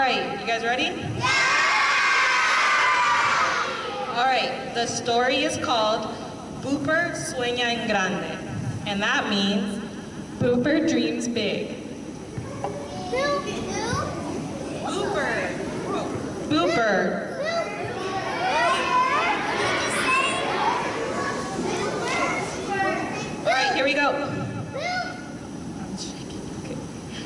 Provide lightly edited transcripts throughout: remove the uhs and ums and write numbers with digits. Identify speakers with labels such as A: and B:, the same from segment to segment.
A: right, you guys ready? Yeah! All right, the story is called Booper Sueña en Grande, and that means
B: Booper dreams big.
A: Booper. Booper. All right, here we go.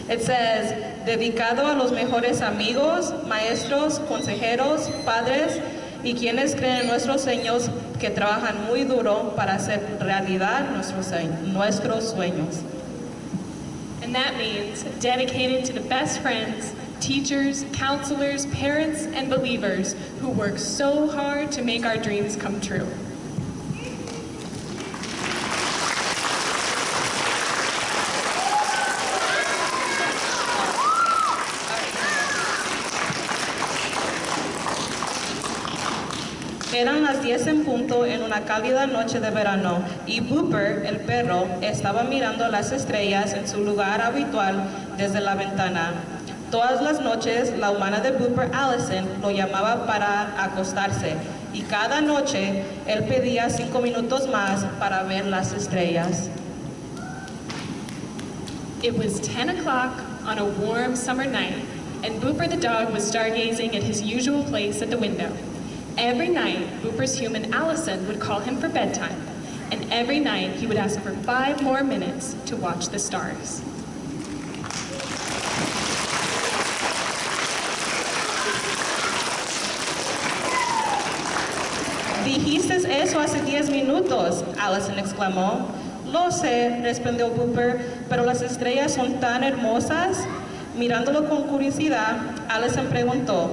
A: It says, dedicado a los mejores amigos, maestros, consejeros, padres y quienes creen en nuestros sueños que trabajan muy duro para hacer realidad nuestros sueños.
B: And that means dedicated to the best friends, teachers, counselors, parents, and believers who work so hard to make our dreams come true.
A: Eran las 10 en punto en una cálida noche de verano y Booper, el perro, estaba mirando las estrellas en su lugar habitual desde la ventana. Todas las noches, la humana de Booper, Allison, lo llamaba para acostarse y cada noche él pedía 5 minutos más para ver las estrellas.
B: It was 10 o'clock on a warm summer night, and Booper the dog was stargazing at his usual place at the window. Every night, Booper's human Allison would call him for bedtime, and every night he would ask for 5 more minutes to watch the stars.
A: Dijiste eso hace 10 minutos, Allison exclamó. Lo sé, respondió Booper, pero las estrellas son tan hermosas. Mirándolo con curiosidad, Allison preguntó,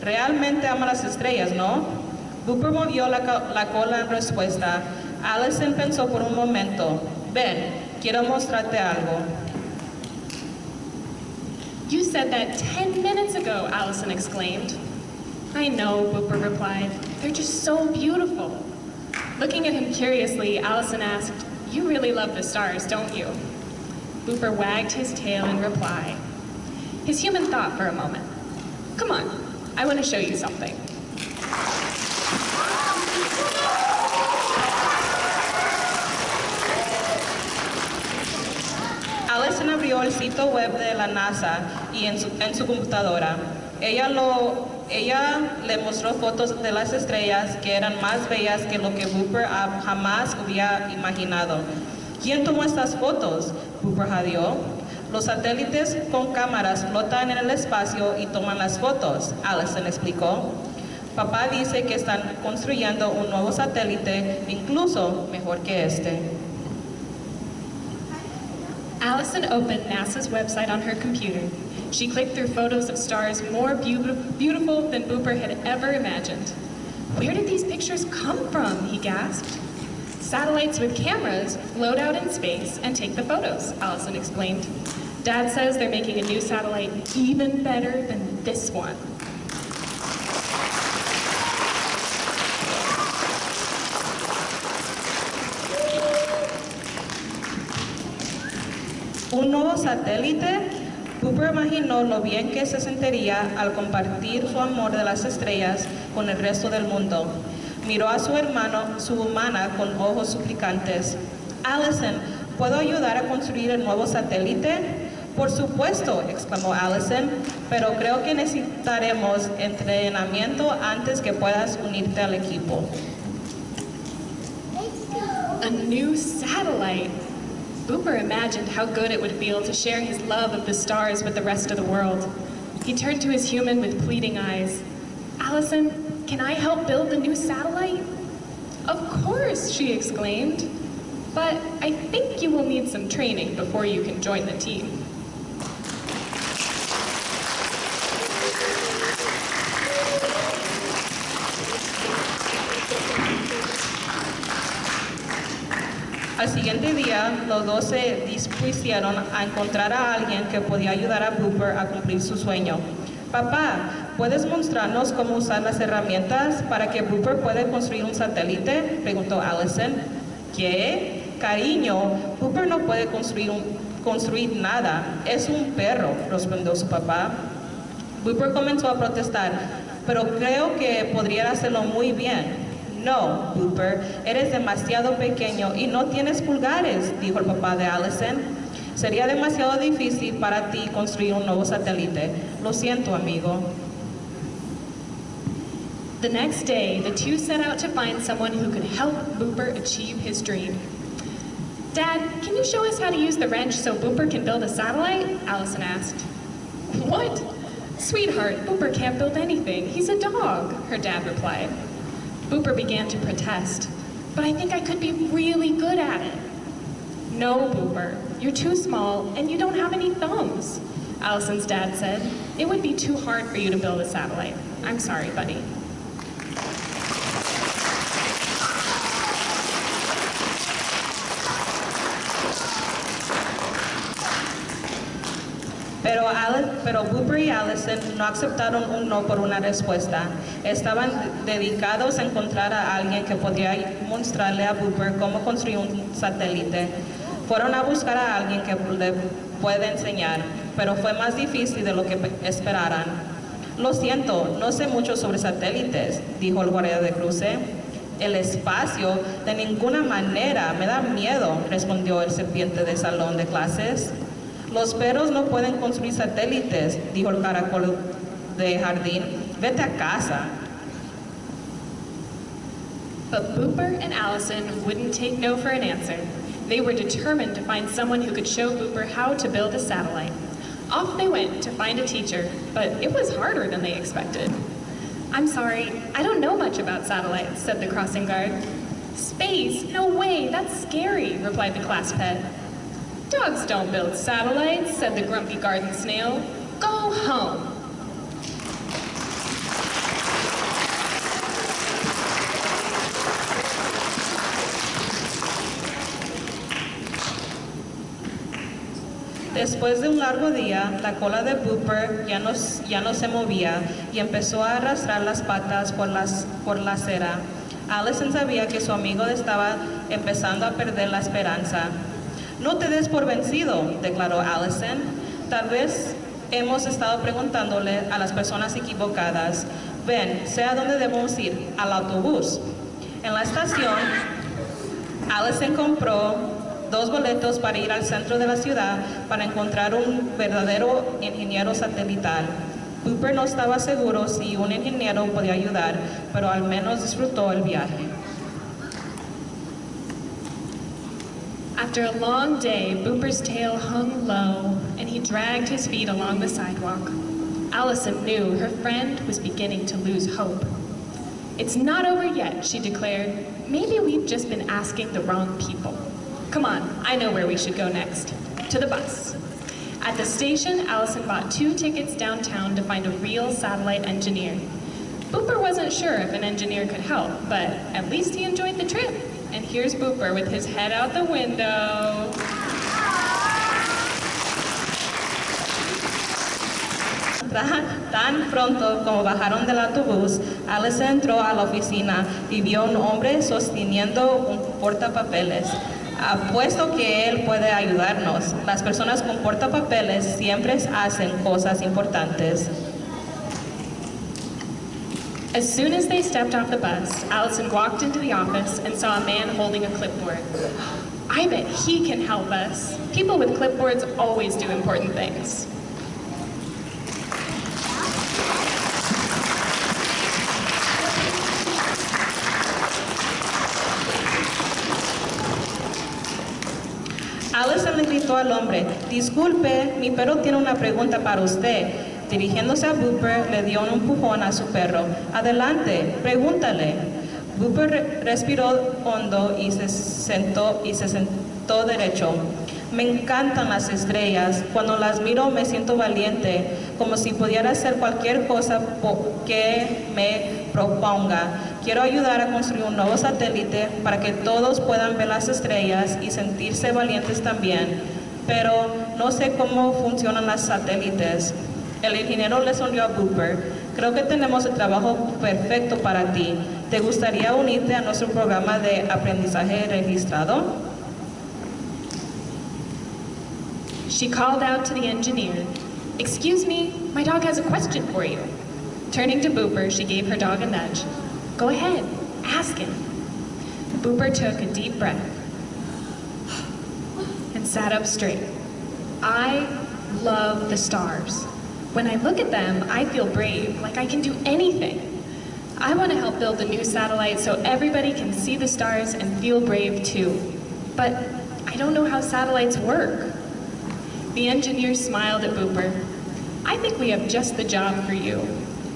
A: ¿realmente ama las estrellas, no? Booper movió la cola en respuesta. Allison pensó por un momento. Ven, quiero mostrarte algo.
B: You said that 10 minutes ago, Allison exclaimed. I know, Booper replied. They're just so beautiful. Looking at him curiously, Allison asked, you really love the stars, don't you? Booper wagged his tail in reply. His human thought for a moment. Come on. I want to show you something.
A: Allison abrió el sitio web de la NASA y en su computadora. Ella le mostró fotos de las estrellas que eran más bellas que lo que Booper jamás hubiera imaginado. ¿Quién tomó estas fotos? Booper jadeó. Los satélites con cámaras flotan en el espacio y toman las fotos, Allison explicó. Papá dice que están construyendo un nuevo satélite, incluso mejor que este.
B: Allison opened NASA's website on her computer. She clicked through photos of stars more beautiful than Booper had ever imagined. Where did these pictures come from? He gasped. Satellites with cameras float out in space and take the photos, Allison explained. Dad says they're making a new satellite even better than this one.
A: ¿Un nuevo satélite? Booper imaginó lo bien que se sentiría al compartir su amor de las estrellas con el resto del mundo. Miró a su humana, con ojos suplicantes. Allison, ¿puedo ayudar a construir el nuevo satélite? Por supuesto, exclamó Allison, pero creo que necesitaremos entrenamiento antes que puedas unirte al equipo.
B: A new satellite. Booper imagined how good it would feel to share his love of the stars with the rest of the world. He turned to his human with pleading eyes. Allison, can I help build the new satellite? Of course, she exclaimed. But I think you will need some training before you can join the team.
A: Al siguiente día, los dos se dispusieron a encontrar a alguien que podía ayudar a Booper a cumplir su sueño. Papá, ¿puedes mostrarnos cómo usar las herramientas para que Booper pueda construir un satélite? Preguntó Allison. ¿Qué? Cariño, Booper no puede construir nada. Es un perro, respondió su papá. Booper comenzó a protestar, pero creo que podría hacerlo muy bien. No, Booper, eres demasiado pequeño y no tienes pulgares, dijo el papá de Allison. Sería demasiado difícil para ti construir un nuevo satélite. Lo siento, amigo.
B: The next day, the two set out to find someone who could help Booper achieve his dream. Dad, can you show us how to use the wrench so Booper can build a satellite? Allison asked. What? Sweetheart, Booper can't build anything. He's a dog, her dad replied. Booper began to protest. But I think I could be really good at it. No, Booper, you're too small and you don't have any thumbs, Allison's dad said. It would be too hard for you to build a satellite. I'm sorry, buddy.
A: Pero Booper y Allison no aceptaron un no por una respuesta. Estaban dedicados a encontrar a alguien que podría mostrarle a Booper cómo construir un satélite. Fueron a buscar a alguien que le pueda enseñar, pero fue más difícil de lo que esperaran. Lo siento, no sé mucho sobre satélites, dijo el guardia de cruce. El espacio, de ninguna manera, me da miedo, respondió el serpiente del salón de clases. Los perros no pueden construir satélites, dijo el caracol de jardín. Vete a casa.
B: But Booper and Allison wouldn't take no for an answer. They were determined to find someone who could show Booper how to build a satellite. Off they went to find a teacher, but it was harder than they expected. I'm sorry, I don't know much about satellites, said the crossing guard. Space? No way, that's scary, replied the class pet. Dogs don't build satellites, said the grumpy garden snail. Go home.
A: Después de un largo día, la cola de Booper ya no se movía y empezó a arrastrar las patas por la acera. Allison sabía que su amigo estaba empezando a perder la esperanza. No te des por vencido, declaró Allison. Tal vez hemos estado preguntándole a las personas equivocadas. Ven, sé a dónde debemos ir, al autobús. En la estación, Allison compró 2 boletos para ir al centro de la ciudad para encontrar un verdadero ingeniero satelital. Booper no estaba seguro si un ingeniero podía ayudar, pero al menos disfrutó el viaje.
B: After a long day, Booper's tail hung low, and he dragged his feet along the sidewalk. Allison knew her friend was beginning to lose hope. It's not over yet, she declared. Maybe we've just been asking the wrong people. Come on, I know where we should go next. To the bus. At the station, Allison bought 2 tickets downtown to find a real satellite engineer. Booper wasn't sure if an engineer could help, but at least he enjoyed the trip. And here's Booper with his head out the window.
A: Tan pronto como bajaron del autobús, Allison entró a la oficina y vio a un hombre sosteniendo un portapapeles. Apuesto que él puede ayudarnos. Las personas con portapapeles siempre hacen cosas importantes.
B: As soon as they stepped off the bus, Allison walked into the office and saw a man holding a clipboard. I bet he can help us. People with clipboards always do important things.
A: Allison le gritó al hombre, disculpe, mi perro tiene una pregunta para usted. Dirigiéndose a Booper, le dio un empujón a su perro. Adelante, pregúntale. Booper respiró hondo y se sentó derecho. Me encantan las estrellas. Cuando las miro me siento valiente, como si pudiera hacer cualquier cosa que me proponga. Quiero ayudar a construir un nuevo satélite para que todos puedan ver las estrellas y sentirse valientes también. Pero no sé cómo funcionan los satélites. El ingeniero le sonrió a Booper. Creo que tenemos el trabajo perfecto para ti. ¿Te gustaría unirte a nuestro programa de aprendizaje registrado?
B: She called out to the engineer, "Excuse me, my dog has a question for you." Turning to Booper, she gave her dog a nudge. "Go ahead, ask him." Booper took a deep breath and sat up straight. "I love the stars. When I look at them, I feel brave, like I can do anything. I want to help build a new satellite so everybody can see the stars and feel brave too. But I don't know how satellites work." The engineer smiled at Booper. "I think we have just the job for you.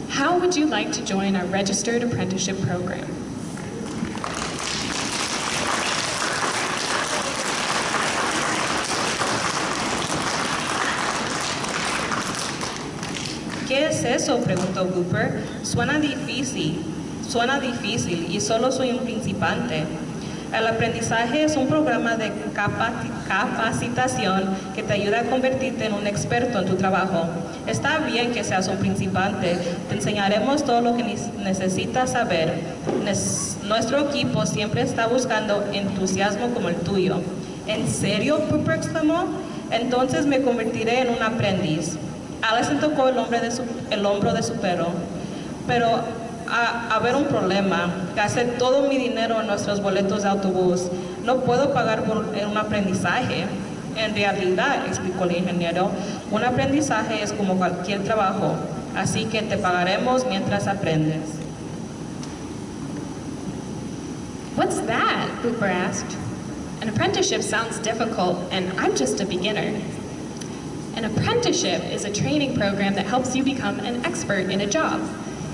B: How would you like to join our registered apprenticeship program?"
A: ¿Qué es eso?, preguntó Booper. Suena difícil y solo soy un principiante. El aprendizaje es un programa de capacitación que te ayuda a convertirte en un experto en tu trabajo. Está bien que seas un principiante, te enseñaremos todo lo que necesitas saber. Nuestro equipo siempre está buscando entusiasmo como el tuyo. ¿En serio?, Booper exclamó. Entonces me convertiré en un aprendiz. Allison tocó el hombro de su perro. Pero a haber un problema. Gasté todo mi dinero en nuestros boletos de autobús. No puedo pagar por un aprendizaje. En realidad, explicó el ingeniero, un aprendizaje es como cualquier trabajo. Así que te pagaremos mientras aprendes.
B: "What's that?" Booper asked. "An apprenticeship sounds difficult, and I'm just a beginner." An apprenticeship is a training program that helps you become an expert in a job.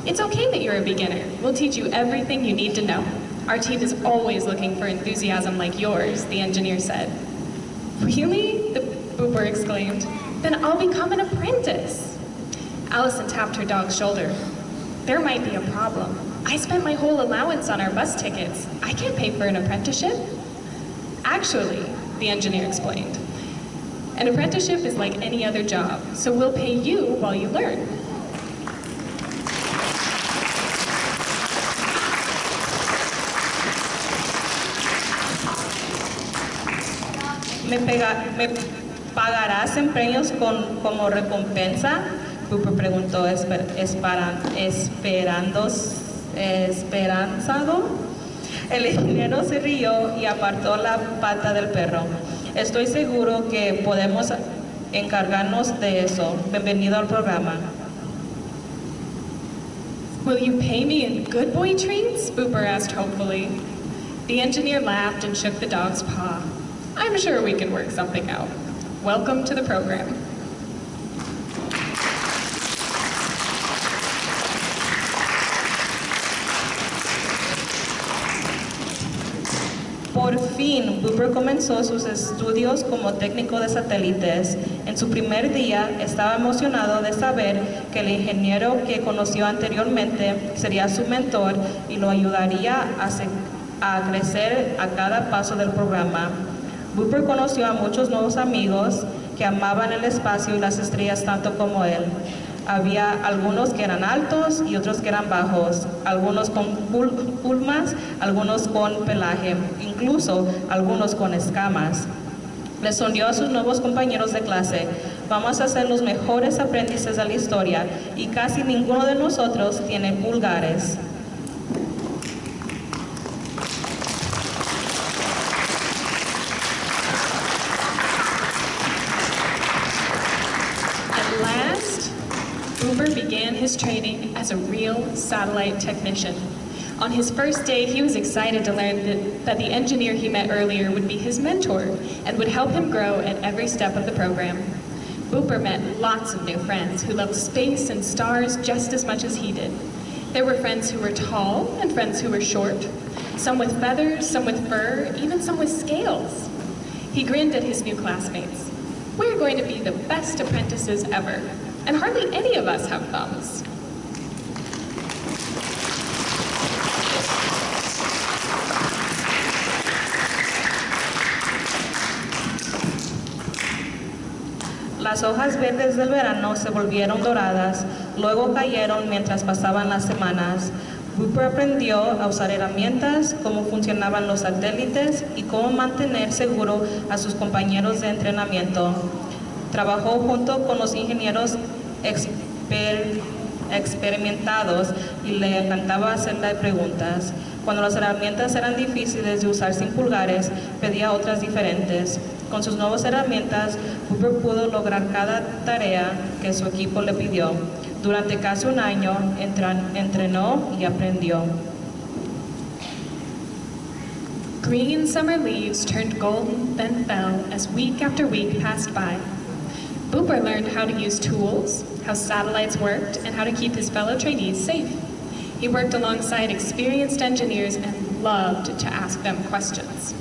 B: It's okay that you're a beginner. We'll teach you everything you need to know. Our team is always looking for enthusiasm like yours, the engineer said. "Really?" the Booper exclaimed. "Then I'll become an apprentice." Allison tapped her dog's shoulder. "There might be a problem. I spent my whole allowance on our bus tickets. I can't pay for an apprenticeship." "Actually," the engineer explained, "an apprenticeship is like any other job, so we'll pay you while you learn."
A: ¿Me pagarás en premios como recompensa?, Booper preguntó esperanzado. El ingeniero se rió y apartó la pata del perro. "Estoy seguro que podemos encargarnos de eso. Bienvenido al programa."
B: "Will you pay me in good boy treats?" Booper asked hopefully. The engineer laughed and shook the dog's paw. "I'm sure we can work something out. Welcome to the program."
A: Por fin, Booper comenzó sus estudios como técnico de satélites. En su primer día, estaba emocionado de saber que el ingeniero que conoció anteriormente sería su mentor y lo ayudaría a crecer a cada paso del programa. Booper conoció a muchos nuevos amigos que amaban el espacio y las estrellas tanto como él. Había algunos que eran altos y otros que eran bajos, algunos con plumas, algunos con pelaje, incluso algunos con escamas. Le sonrió a sus nuevos compañeros de clase: "Vamos a ser los mejores aprendices de la historia y casi ninguno de nosotros tiene pulgares."
B: Booper began his training as a real satellite technician. On his first day, he was excited to learn that the engineer he met earlier would be his mentor and would help him grow at every step of the program. Booper met lots of new friends who loved space and stars just as much as he did. There were friends who were tall and friends who were short, some with feathers, some with fur, even some with scales. He grinned at his new classmates. "We're going to be the best apprentices ever, and hardly any of us have thumbs."
A: Las hojas verdes del verano se volvieron doradas, luego cayeron mientras pasaban las semanas. Booper aprendió a usar herramientas, cómo funcionaban los satélites y cómo mantener seguro a sus compañeros de entrenamiento. Trabajó junto con los ingenieros experimentados y le encantaba hacerle preguntas. Cuando las herramientas eran difíciles de usar sin pulgares, pedía otras diferentes. Con sus nuevas herramientas, Cooper pudo lograr cada tarea que su equipo le pidió. Durante casi un año, entrenó y aprendió.
B: Green summer leaves turned golden, then fell as week after week passed by. Booper learned how to use tools, how satellites worked, and how to keep his fellow trainees safe. He worked alongside experienced engineers and loved to ask them questions.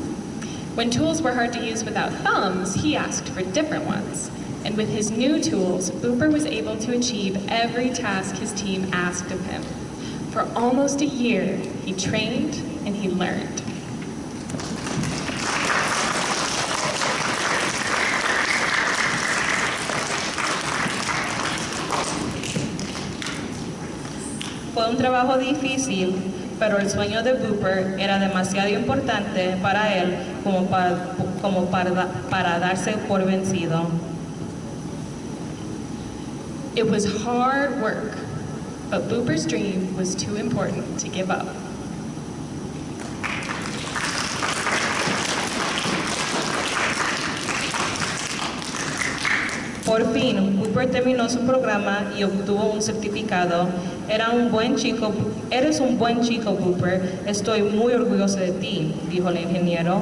B: When tools were hard to use without thumbs, he asked for different ones. And with his new tools, Booper was able to achieve every task his team asked of him. For almost a year, he trained and he learned.
A: Fue un trabajo difícil, pero el sueño de Booper era demasiado importante para él como para darse por vencido.
B: It was hard work, but Booper's dream was too important to give up.
A: Por fin, Booper terminó su programa y obtuvo un certificado. Eres un buen chico, Booper. Estoy muy orgulloso de ti, dijo el ingeniero.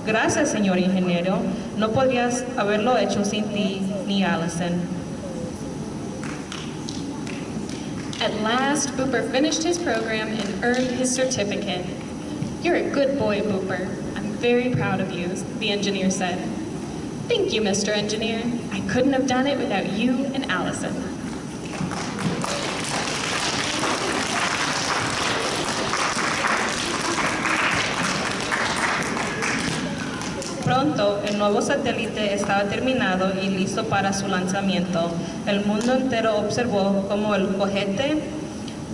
A: Gracias, señor ingeniero. No podrías haberlo hecho sin ti ni Allison.
B: At last, Booper finished his program and earned his certificate. You're a good boy, Booper. I'm very proud of you, the engineer said. Thank you, Mr. Engineer. I couldn't have done it without you and Allison.
A: Pronto, el nuevo satélite estaba terminado y listo para su lanzamiento. El mundo entero observó cómo el cohete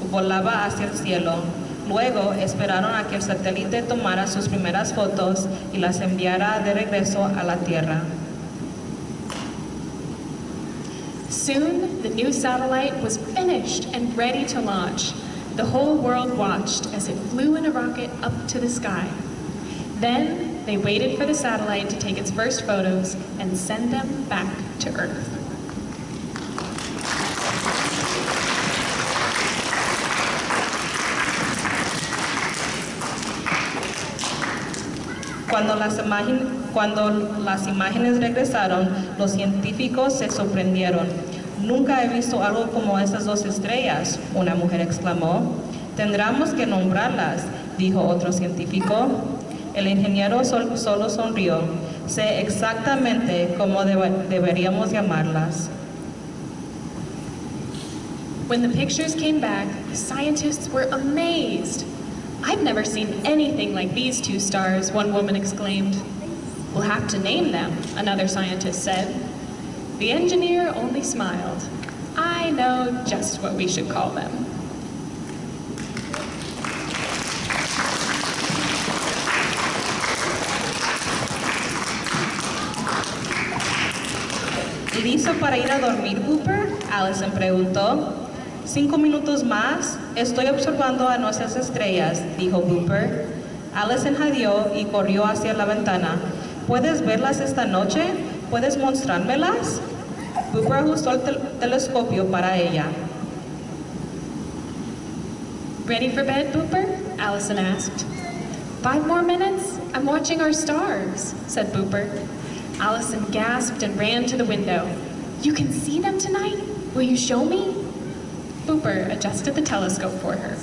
A: volaba hacia el cielo. Luego esperaron a que el satélite tomara sus primeras fotos y las enviara de regreso a la Tierra.
B: Soon, the new satellite was finished and ready to launch. The whole world watched as it flew in a rocket up to the sky. Then, they waited for the satellite to take its first photos and send them back to Earth.
A: Cuando las imágenes regresaron, los científicos se sorprendieron. Nunca he visto algo como esas dos estrellas, una mujer exclamó. Tendremos que nombrarlas, dijo otro científico. El ingeniero solo sonrió. Sé exactamente cómo deberíamos llamarlas.
B: When the pictures came back, the scientists were amazed. I've never seen anything like these two stars, one woman exclaimed. We'll have to name them, another scientist said. The engineer only smiled. I know just what we should call them.
A: ¿Listo para ir a dormir, Booper? Allison preguntó. 5 minutos más, estoy observando a nuestras estrellas, dijo Booper. Allison jadeó y corrió hacia la ventana. ¿Puedes verlas esta noche? ¿Puedes mostrármelas? Booper ajustó el telescopio para ella.
B: Ready for bed, Booper? Allison asked. 5 more minutes? I'm watching our stars, said Booper. Allison gasped and ran to the window. You can see them tonight? Will you show me? Booper adjusted the telescope for her.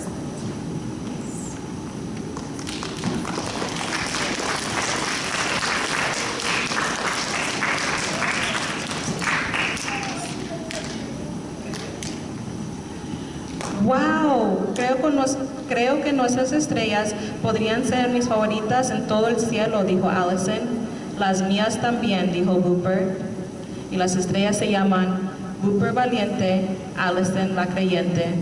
A: ¡Wow! Creo que nuestras estrellas podrían ser mis favoritas en todo el cielo, dijo Allison. Las mías también, dijo Booper. Y las estrellas se llaman Booper Valiente, Allison la Creyente.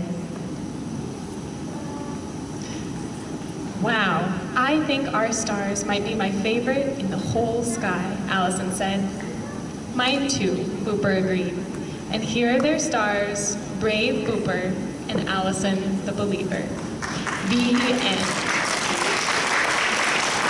B: Wow, I think our stars might be my favorite in the whole sky, Allison said. Mine too, Booper agreed. And here are their stars, brave Booper and Allison the Believer. The end.